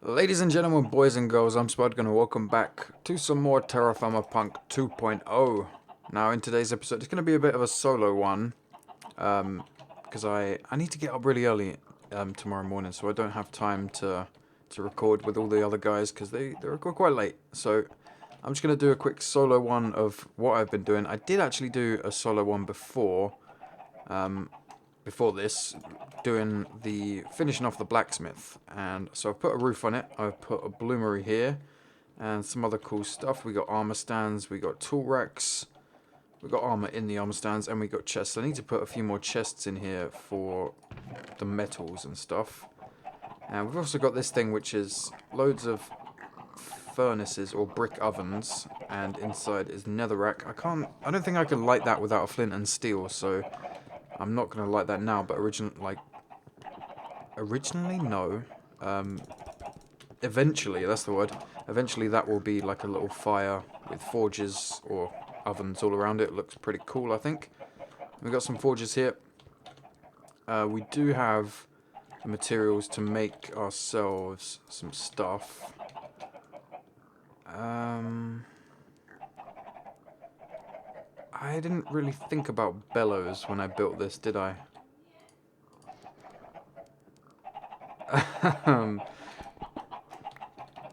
Ladies and gentlemen, boys and girls, I'm Spud, and welcome back to some more TerraFirmaPunk 2.0. Now, in today's episode, it's going to be a bit of a solo one, because I need to get up really early tomorrow morning, so I don't have time to record with all the other guys, because they record quite late. So, I'm just going to do a quick solo one of what I've been doing. I did actually do a solo one before this, finishing off the blacksmith, and so I've put a roof on it, I've put a bloomery here, and some other cool stuff. We got armor stands, we got tool racks, we got armor in the armor stands, and we got chests. I need to put a few more chests in here for the metals and stuff. And we've also got this thing which is loads of furnaces or brick ovens, and inside is netherrack. I don't think I can light that without a flint and steel, so I'm not gonna light that now, but originally, no. Eventually, that's the word. Eventually, that will be like a little fire with forges or ovens all around it. Looks pretty cool, I think. We've got some forges here. We do have the materials to make ourselves some stuff. I didn't really think about bellows when I built this, did I?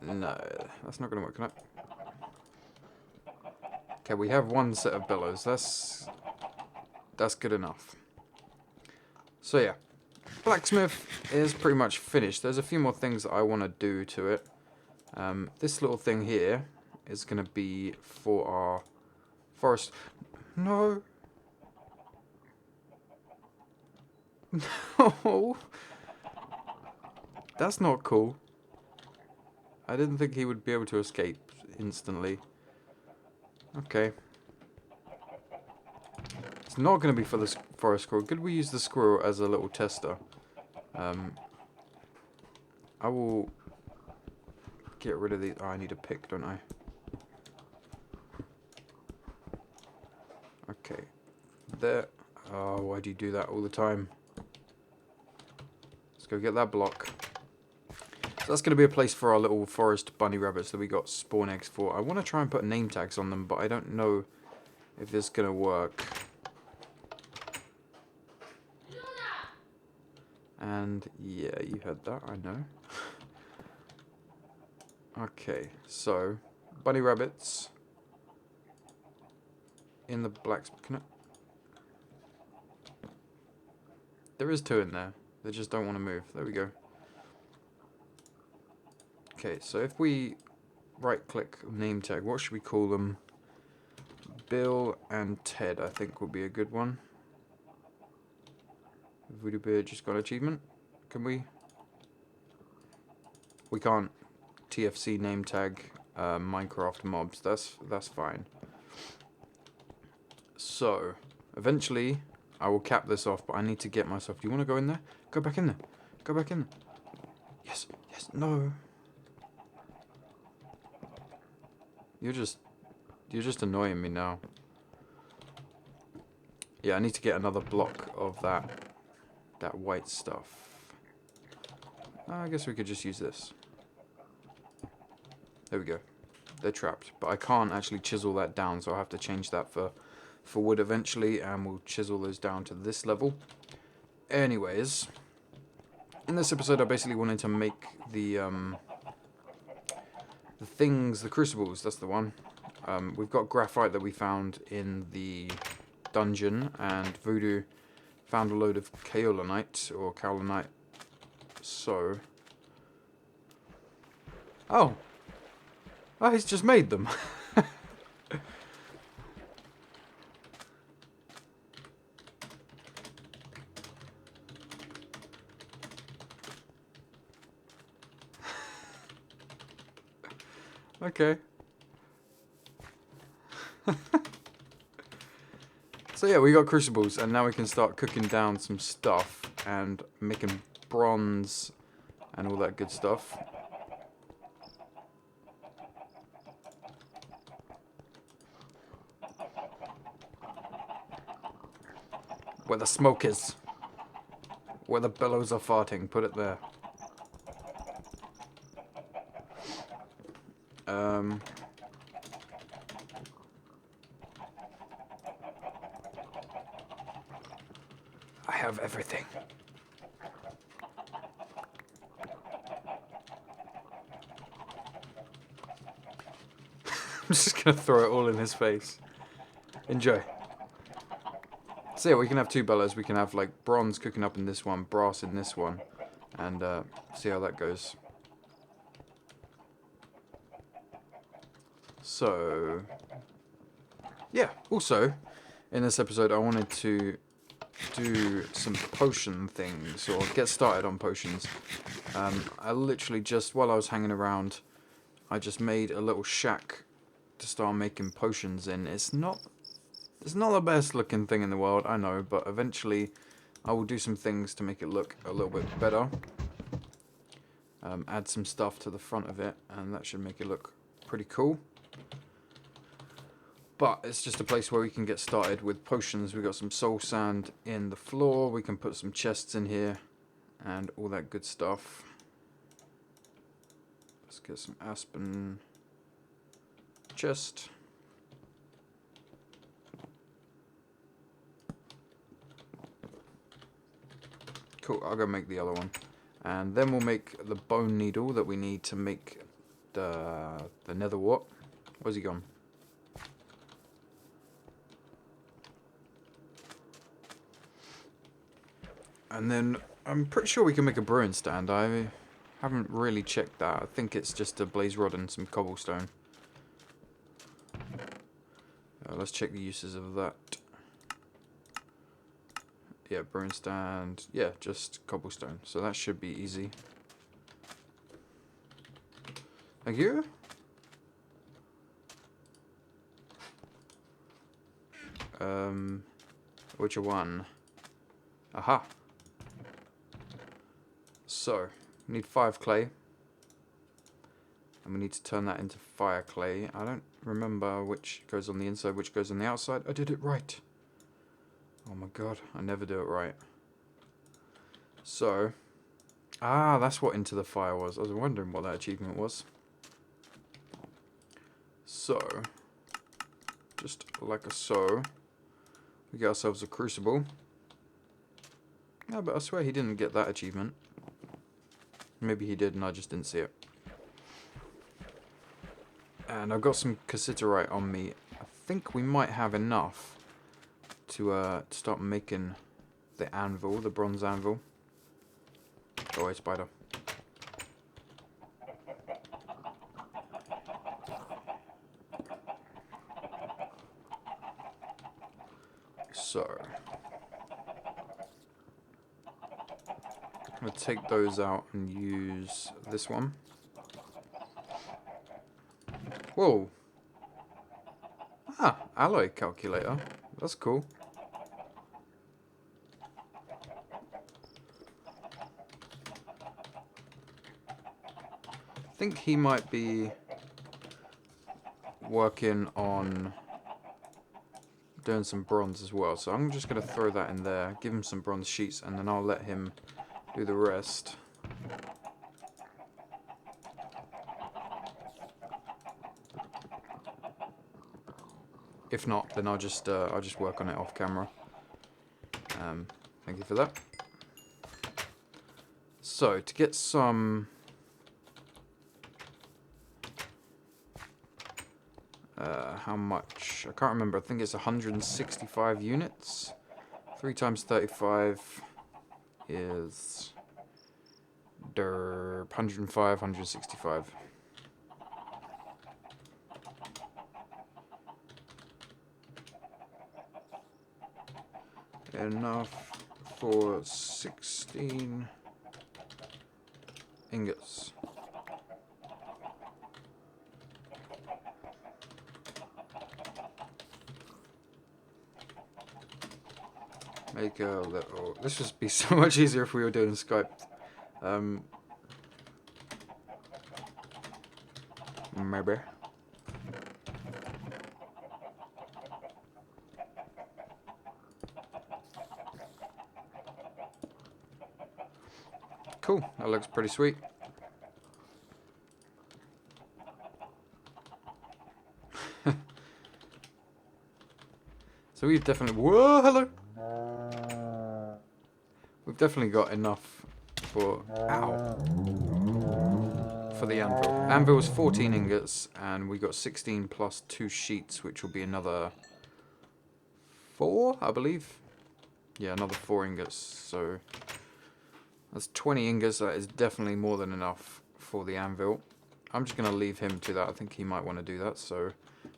No, that's not going to work, can it? Okay, we have one set of bellows. That's good enough. So yeah, blacksmith is pretty much finished. There's a few more things that I want to do to it. This little thing here is going to be for our forest. No. No. That's not cool. I didn't think he would be able to escape instantly. Okay. It's not going to be for the forest squirrel. Could we use the squirrel as a little tester? I will get rid of these. Oh, I need a pick, don't I? Okay. There. Oh, why do you do that all the time? Let's go get that block. So that's going to be a place for our little forest bunny rabbits that we got spawn eggs for. I want to try and put name tags on them, but I don't know if this is going to work. And yeah, you heard that, I know. Okay, so bunny rabbits in the blacksmith. There is two in there. They just don't want to move. There we go. Okay, so if we right-click name tag, what should we call them? Bill and Ted, I think, would be a good one. Voodoo Beard just got an achievement. Can we? We can't TFC name tag Minecraft mobs. That's fine. So, eventually, I will cap this off, but I need to get myself. Do you want to go in there? Go back in there. Go back in. Yes. Yes. No. You're just annoying me now. Yeah, I need to get another block of that white stuff. I guess we could just use this. There we go. They're trapped, but I can't actually chisel that down, so I'll have to change that for wood eventually, and we'll chisel those down to this level. Anyways, in this episode I basically wanted to make the things, the crucibles, that's the one. We've got graphite that we found in the dungeon, and Voodoo found a load of kaolinite, or kaolinite. So... Oh! Oh, he's just made them! Okay. So yeah, we got crucibles, and now we can start cooking down some stuff and making bronze and all that good stuff. Where the smoke is. Where the bellows are farting, put it there. I have everything. I'm just gonna throw it all in his face. Enjoy. So yeah, we can have two bellows. We can have like bronze cooking up in this one, brass in this one, and see how that goes. So yeah, also in this episode I wanted to do some potion things, or get started on potions. I literally just, while I was hanging around, I just made a little shack to start making potions in. It's not the best looking thing in the world, I know, but eventually I will do some things to make it look a little bit better. Add some stuff to the front of it, and that should make it look pretty cool. But it's just a place where we can get started with potions. We've got some soul sand in the floor. We can put some chests in here and all that good stuff. Let's get some aspen chest. Cool, I'll go make the other one. And then we'll make the bone needle that we need to make the nether wart. Where's he gone? And then I'm pretty sure we can make a brewing stand. I haven't really checked that. I think it's just a blaze rod and some cobblestone. Let's check the uses of that. Yeah, brewing stand. Yeah, just cobblestone. So that should be easy. Thank you. Which one? Aha. So, we need 5 clay. And we need to turn that into fire clay. I don't remember which goes on the inside, which goes on the outside. I did it right. Oh my god, I never do it right. So, that's what into the fire was. I was wondering what that achievement was. So, just like a so, we get ourselves a crucible. Yeah, but I swear he didn't get that achievement. Maybe he did and I just didn't see it. And I've got some cassiterite on me. I think we might have enough to start making the anvil, the bronze anvil. Go away, spider. So, I'm going to take those out and use this one. Whoa. Alloy calculator. That's cool. I think he might be working on doing some bronze as well. So I'm just going to throw that in there, give him some bronze sheets, and then I'll let him do the rest. If not, then I'll just work on it off camera. Thank you for that. So to get some how much? I can't remember. I think it's 165 units. 3 times 35 is 105, 165. Enough for 16 ingots. Make a little... This would be so much easier if we were doing Skype. Maybe. Cool, that looks pretty sweet. So we've definitely... Whoa, hello! We've definitely got enough for... Ow! For the anvil. Anvil is 14 ingots, and we got 16 plus 2 sheets, which will be another 4, I believe. Yeah, another 4 ingots, so... That's 20 ingots. That is definitely more than enough for the anvil. I'm just going to leave him to that. I think he might want to do that. So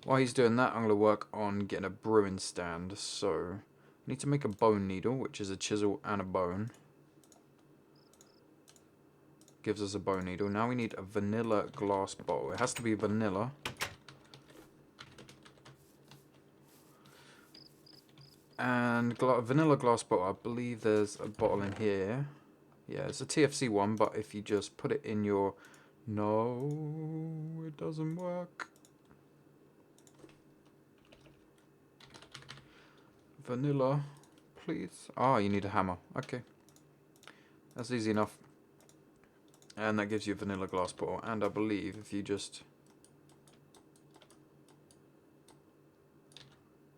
while he's doing that, I'm going to work on getting a brewing stand. So I need to make a bone needle, which is a chisel and a bone. Gives us a bone needle. Now we need a vanilla glass bottle. It has to be vanilla. And vanilla glass bottle. I believe there's a bottle in here. Yeah, it's a TFC one, but if you just put it in your... No, it doesn't work. Vanilla, please. Ah, you need a hammer. Okay. That's easy enough. And that gives you a vanilla glass bottle. And I believe if you just...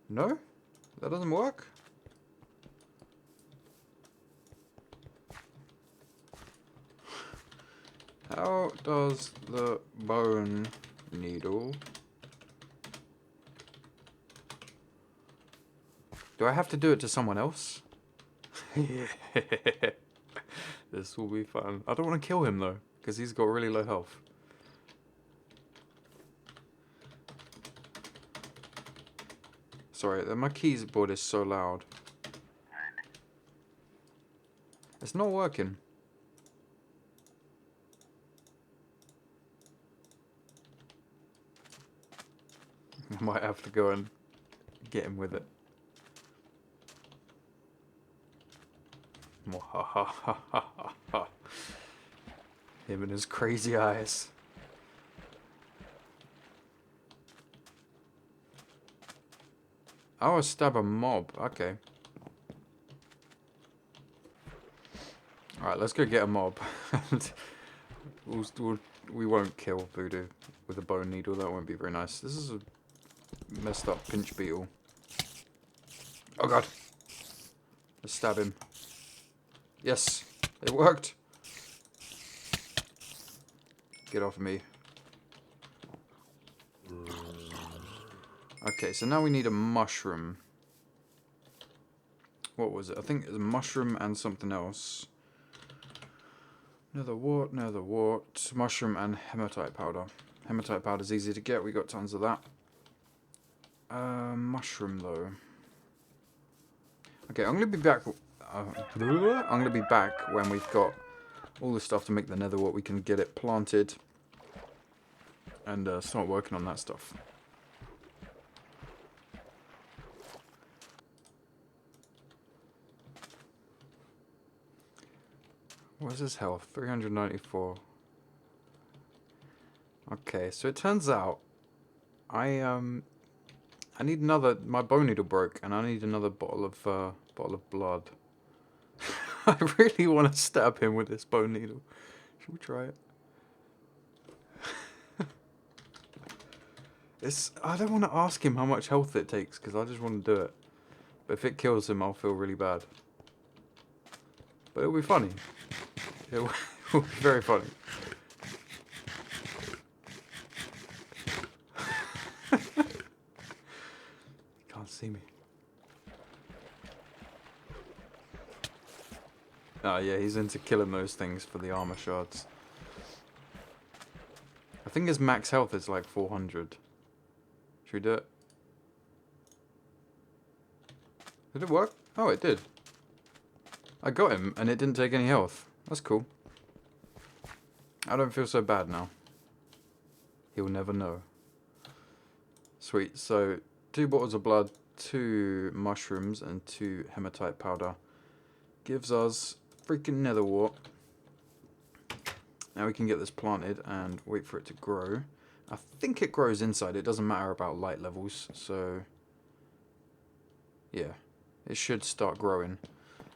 No? That doesn't work? How does the bone needle... Do I have to do it to someone else? This will be fun. I don't want to kill him though, because he's got really low health. Sorry, my keyboard is so loud. It's not working. I might have to go and get him with it. Him and his crazy eyes. Oh, stab a mob. Okay. Alright, let's go get a mob. We won't kill Voodoo with a bone needle. That won't be very nice. This is a messed up pinch beetle. Oh god. Let's stab him. Yes, it worked. Get off of me. Okay, so now we need a mushroom. What was it? I think it was a mushroom and something else. Nether wart, mushroom and hematite powder. Hematite powder is easy to get, we got tons of that. Mushroom though. Okay, I'm gonna be back. I'm gonna be back when we've got all the stuff to make the nether wart. We can get it planted and start working on that stuff. What's his health? 394. Okay, so it turns out I need another. My bone needle broke, and I need another bottle of blood. I really want to stab him with this bone needle. Should we try it? I don't want to ask him how much health it takes because I just want to do it. But if it kills him, I'll feel really bad. But it'll be funny. It'll be very funny. Can't see me. Oh yeah, he's into killing those things for the armor shards. I think his max health is like 400. Should we do it? Did it work? Oh, it did. I got him, and it didn't take any health. That's cool. I don't feel so bad now. He'll never know. Sweet. So, 2 bottles of blood, 2 mushrooms, and 2 hematite powder. Gives us freaking nether wart. Now we can get this planted and wait for it to grow. I think it grows inside. It doesn't matter about light levels. So, yeah. It should start growing.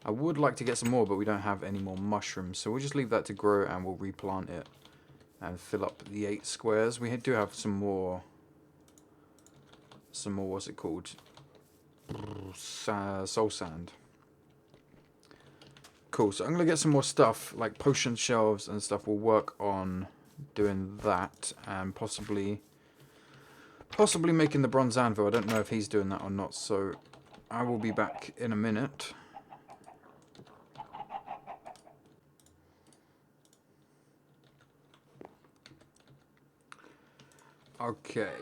I would like to get some more, but we don't have any more mushrooms. So we'll just leave that to grow and we'll replant it. And fill up the 8 squares. We do have some more, what's it called? soul sand. Cool, so I'm going to get some more stuff, like potion shelves and stuff. We'll work on doing that, and possibly making the bronze anvil. I don't know if he's doing that or not, so I will be back in a minute. Okay.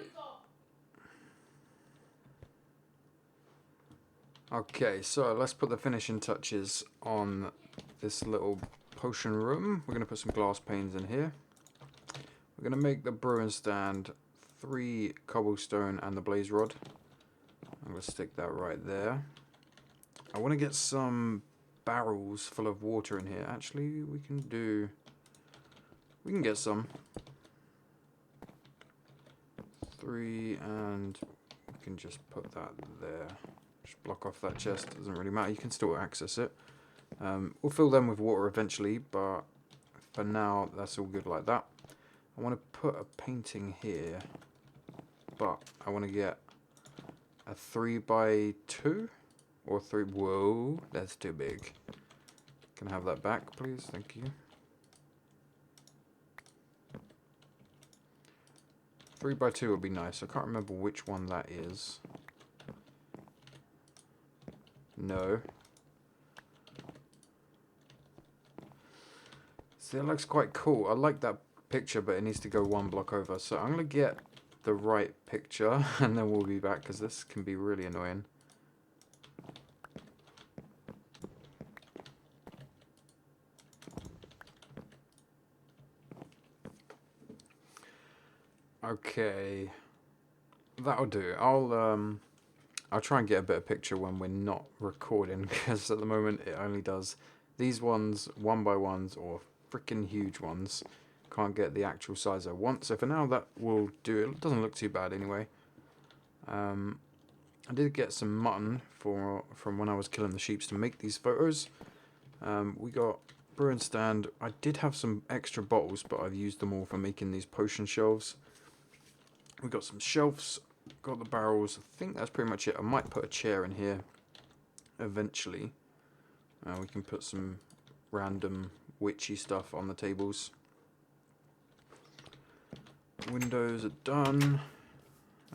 Okay, so let's put the finishing touches on this little potion room. We're going to put some glass panes in here. We're going to make the brewing stand 3 cobblestone and the blaze rod. I'm going to stick that right there. I want to get some barrels full of water in here. Actually, we can get some. 3, and we can just put that there. Just block off that chest. Doesn't really matter. You can still access it. We'll fill them with water eventually, but for now, that's all good like that. I want to put a painting here, but I want to get a 3x2 or 3. Whoa, that's too big. Can I have that back, please? Thank you. 3x2 would be nice. I can't remember which one that is. No. See, it looks quite cool. I like that picture, but it needs to go 1 block over. So I'm going to get the right picture, and then we'll be back, because this can be really annoying. Okay. That'll do. I'll try and get a better picture when we're not recording, because at the moment it only does these ones 1x1s or freaking huge ones. Can't get the actual size I want, so for now that will do. It doesn't look too bad anyway. I did get some mutton from when I was killing the sheep to make these photos. We got brewing stand. I did have some extra bottles, but I've used them all for making these potion shelves. We got some shelves, got the barrels. I think that's pretty much it. I might put a chair in here eventually. We can put some random witchy stuff on the tables. Windows are done.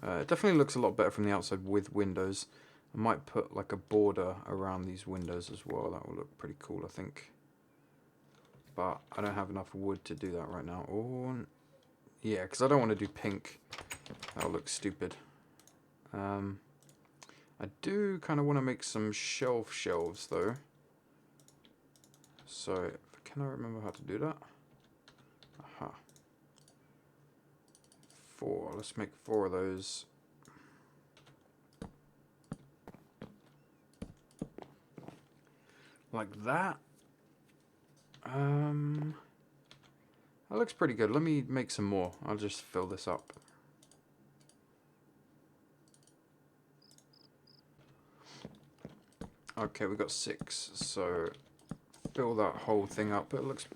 It definitely looks a lot better from the outside with windows. I might put like a border around these windows as well. That will look pretty cool, I think. But I don't have enough wood to do that right now. Oh, yeah, because I don't want to do pink. That'll look stupid. I do kind of want to make some shelves though. So, can I remember how to do that? Aha. 4. Let's make 4 of those. Like that. That looks pretty good. Let me make some more. I'll just fill this up. Okay, we got 6. So fill that whole thing up. It looks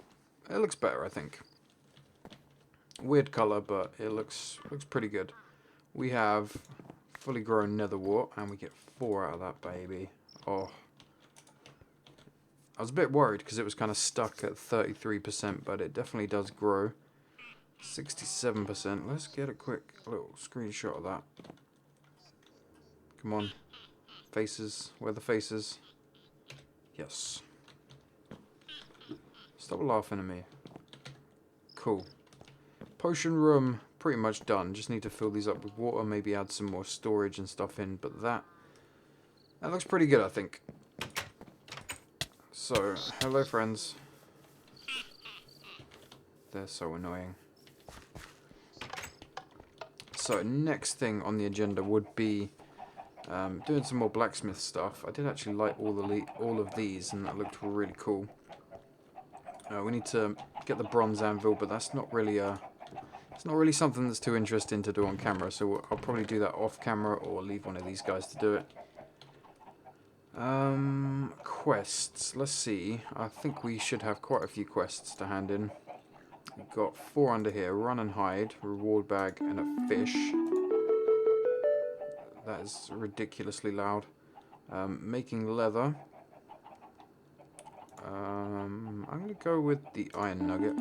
better, I think. Weird color, but it looks pretty good. We have fully grown nether wart, and we get 4 out of that baby. Oh, I was a bit worried because it was kind of stuck at 33%, but it definitely does grow. 67%. Let's get a quick little screenshot of that. Come on. Faces. Where are the faces? Yes. Stop laughing at me. Cool. Potion room pretty much done. Just need to fill these up with water, maybe add some more storage and stuff in, but that looks pretty good, I think. So, hello friends. They're so annoying. So, next thing on the agenda would be doing some more blacksmith stuff. I did actually like all of these, and that looked really cool. We need to get the bronze anvil, but that's not really it's not really something that's too interesting to do on camera. So I'll probably do that off camera, or leave one of these guys to do it. Quests. Let's see. I think we should have quite a few quests to hand in. We've got 4 under here. Run and hide, reward bag, and a fish. That is ridiculously loud. Making leather. I'm going to go with the iron nugget.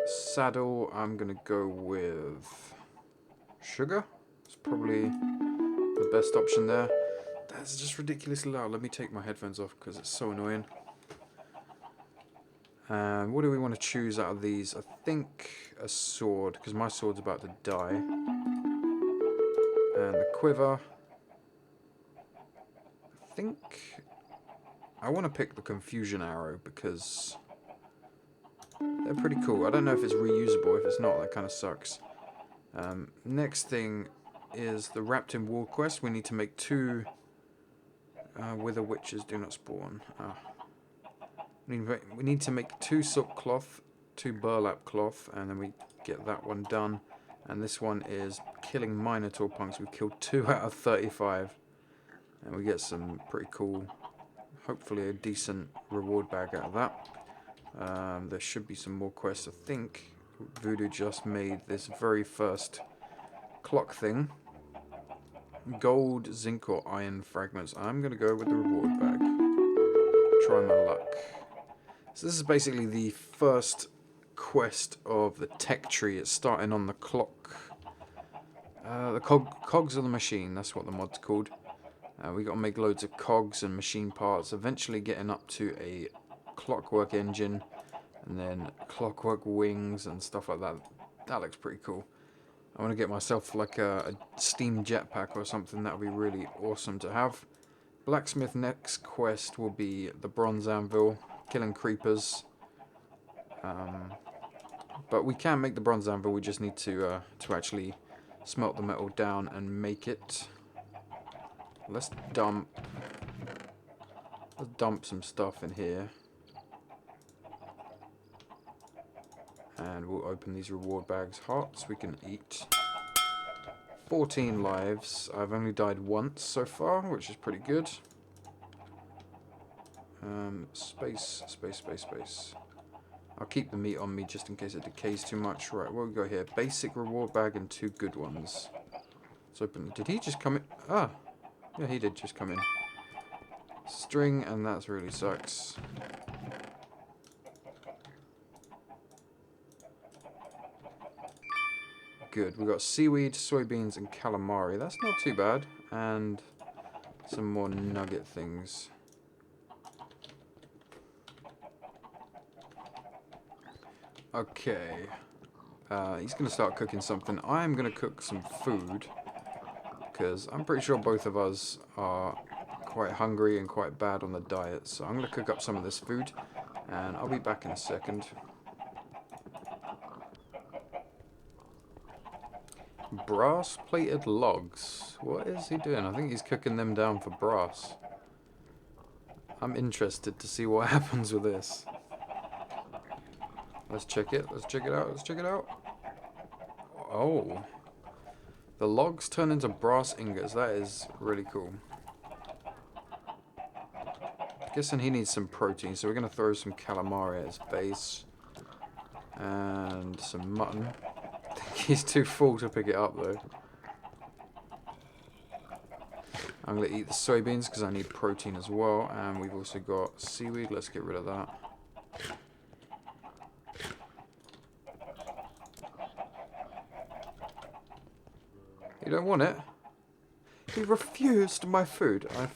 Saddle, I'm going to go with sugar. It's probably the best option there. That's just ridiculously loud. Let me take my headphones off because it's so annoying. And what do we want to choose out of these? I think a sword, because my sword's about to die. And the quiver. I think I want to pick the confusion arrow because they're pretty cool. I don't know if it's reusable. If it's not, that kind of sucks. Next thing is the wrapped in wool quest. We need to make 2 wither witches do not spawn. We need to make 2 silk cloth, 2 burlap cloth, and then we get that one done. And this one is killing minotaur punks. We've killed 2 out of 35. And we get some pretty cool, hopefully a decent reward bag out of that. There should be some more quests. I think Voodoo just made this very first clock thing. Gold, zinc or iron fragments. I'm going to go with the reward bag. Try my luck. So this is basically the first quest of the tech tree. It's starting on the clock. The cogs of the machine, that's what the mod's called. We got to make loads of cogs and machine parts, eventually getting up to a clockwork engine, and then clockwork wings and stuff like that. That looks pretty cool. I want to get myself like a steam jetpack or something. That would be really awesome to have. Blacksmith next quest will be the bronze anvil, killing creepers. But we can make the bronze anvil. We just need to actually smelt the metal down and make it. Let's dump some stuff in here. And we'll open these reward bags. Hearts we can eat. 14 lives. I've only died once so far, which is pretty good. Space. I'll keep the meat on me just in case it decays too much. Right, what we got here? Basic reward bag and 2 good ones. Let's open. Did he just come in? Ah! Yeah, he did just come in. String, and that really sucks. Good. We got seaweed, soybeans, and calamari. That's not too bad. And some more nugget things. Okay. He's going to start cooking something. I'm going to cook some food. Because I'm pretty sure both of us are quite hungry and quite bad on the diet. So I'm going to cook up some of this food. And I'll be back in a second. Brass plated logs. What is he doing? I think he's cooking them down for brass. I'm interested to see what happens with this. Let's check it. Let's check it out. Let's check it out. Oh. The logs turn into brass ingots. That is really cool. Guessing he needs some protein, so we're going to throw some calamari at his base. And some mutton. I think he's too full to pick it up though. I'm going to eat the soybeans because I need protein as well. And we've also got seaweed. Let's get rid of that. You don't want it? He refused my food. I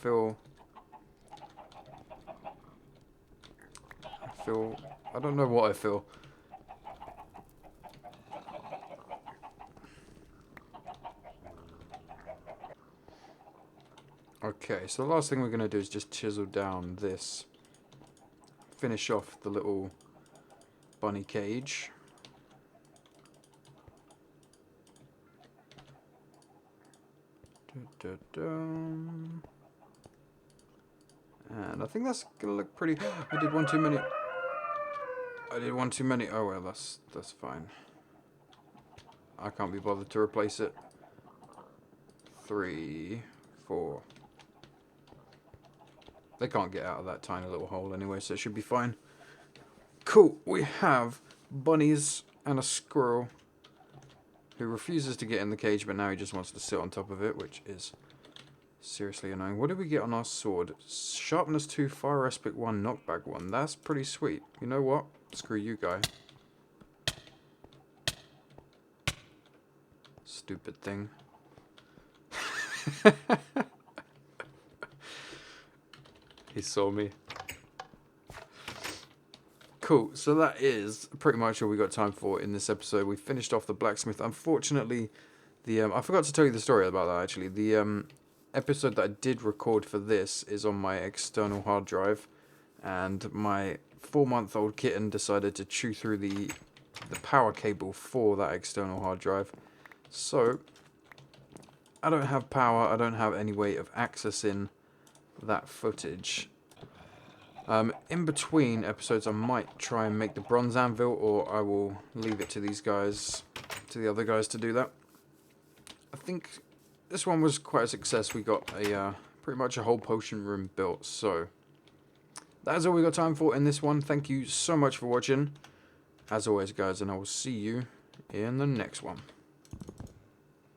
don't know what I feel. Okay, so the last thing we're going to do is just chisel down this. Finish off the little bunny cage. And I think that's going to look pretty... I did one too many. Oh well, that's fine. I can't be bothered to replace it. 3, 4. They can't get out of that tiny little hole anyway, so it should be fine. Cool, we have bunnies and a squirrel who refuses to get in the cage, but now he just wants to sit on top of it, which is Seriously annoying. What did we get on our sword? Sharpness 2, Fire Respite 1, Knockback 1. That's pretty sweet. You know what? Screw you, guy. Stupid thing. He saw me. Cool, so that is pretty much all we got time for in this episode. We finished off the blacksmith. Unfortunately, I forgot to tell you the story about that actually. The episode that I did record for this is on my external hard drive, and my 4-month-old kitten decided to chew through the power cable for that external hard drive. So I don't have power, I don't have any way of accessing that footage. In between episodes I might try and make the bronze anvil, or I will leave it to these guys, to the other guys to do that. I think this one was quite a success. We got a pretty much a whole potion room built, so that is all we got time for in this one. Thank you so much for watching, as always guys, and I will see you in the next one.